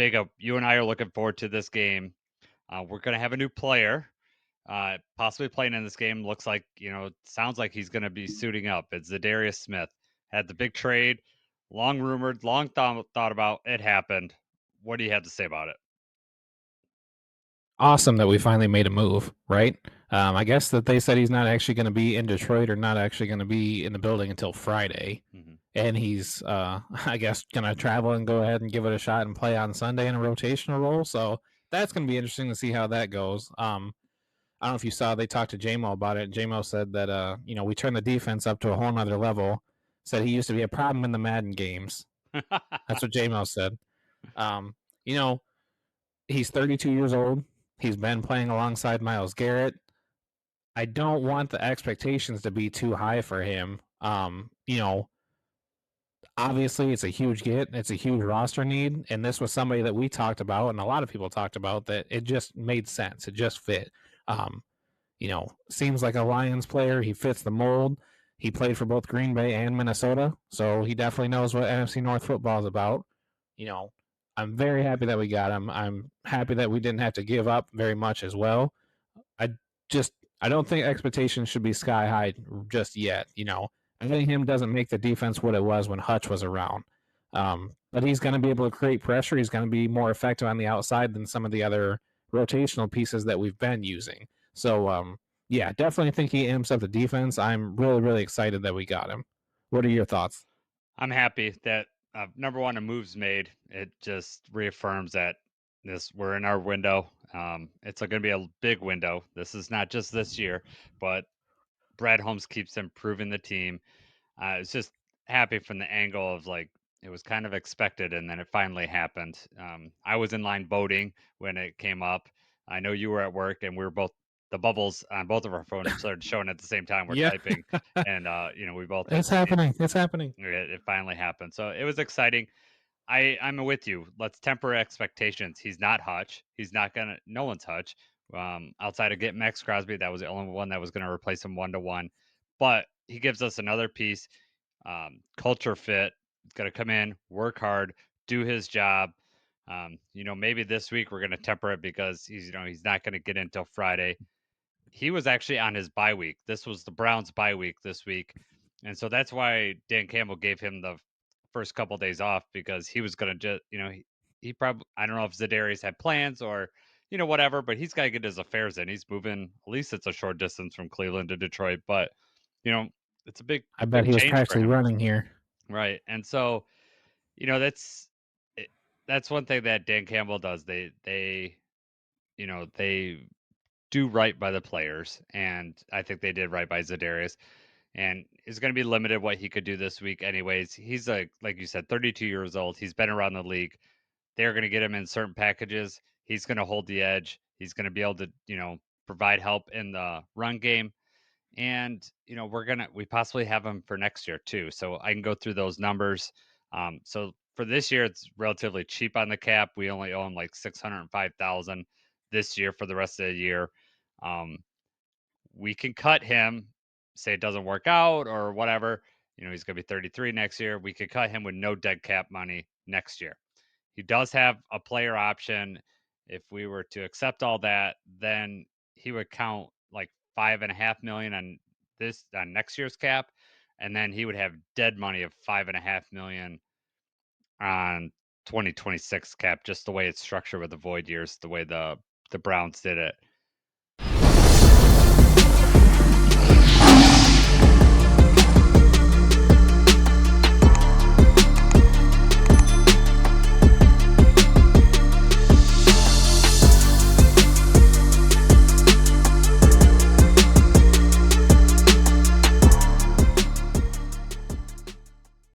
Jacob, you and I are looking forward to this game. We're going to have a new player, possibly playing in this game. Looks like, sounds like he's going to be suiting up. It's Za'Darius Smith. Had the big trade, long rumored, long thought about. It happened. What do you have to say about it? Awesome that we finally made a move, right? I guess that they said he's not actually going to be in Detroit or not actually going to be in the building until Friday, Hmm. and he's, I guess, going to travel and go ahead and give it a shot and play on Sunday in a rotational role. So that's going to be interesting to see how that goes. I don't know if you saw they talked to JMO about it. JMO said that we turned the defense up to a whole nother level. Said he used to be a problem in the Madden games. That's what JMO said. Um, you know, he's 32 years old. He's been playing alongside Miles Garrett. I don't want the expectations to be too high for him. Obviously it's a huge get. It's a huge roster need. And this was somebody that we talked about and a lot of people talked about that it just made sense. It just fit. Um, seems like a Lions player. He fits the mold. He played for both Green Bay and Minnesota. So he definitely knows what NFC North football is about. You know, I'm very happy that we got him. I'm happy that we didn't have to give up very much as well. I just I don't think expectations should be sky high just yet. I think him doesn't make the defense what it was when Hutch was around. But he's going to be able to create pressure. He's going to be more effective on the outside than some of the other rotational pieces that we've been using. So yeah, definitely think he amps up the defense. I'm really really excited that we got him. What are your thoughts? I'm happy that number one, a move's made. It just reaffirms that we're in our window. It's going to be a big window. This is not just this year, but Brad Holmes keeps improving the team. I was just happy from the angle of like it was kind of expected, and then it finally happened. I was in line voting when it came up. I know you were at work, and we were both the bubbles on both of our phones started showing at the same time. We're Yeah, typing, and we both had it's to see happening. It's happening. it finally happened. So it was exciting. I'm with you. Let's temper expectations. He's not Hutch. He's not gonna. No one's Hutch. Outside of getting Max Crosby, that was the only one that was going to replace him 1-to-1. But he gives us another piece. Culture fit. He's going to come in, work hard, do his job. Maybe this week we're going to temper it because he's not going to get in until Friday. He was actually on his bye week. This was the Browns' bye week this week, and so that's why Dan Campbell gave him the first couple days off because he was going to just, he probably I don't know if Za'Darius had plans or whatever, but he's got to get his affairs in. He's moving. At least it's a short distance from Cleveland to Detroit, but you know it's a big I bet big he was change for practically him, running here. right? And so you know that's it- that's one thing that Dan Campbell does. They do right by the players, and I think they did right by Za'Darius. And is going to be limited what he could do this week, anyways. He's like you said, 32 years old. He's been around the league. They're going to get him in certain packages. He's going to hold the edge. He's going to be able to, provide help in the run game. And we possibly have him for next year too. So I can go through those numbers. So for this year, it's relatively cheap on the cap. We only owe him like 605,000 this year for the rest of the year. Um, we can cut him, say it doesn't work out or whatever. He's going to be 33 next year. We could cut him with no dead cap money next year. He does have a player option. If we were to accept all that, then he would count like 5.5 million on next year's cap, and then he would have dead money of 5.5 million on 2026 cap, just the way it's structured with the void years, the way the Browns did it.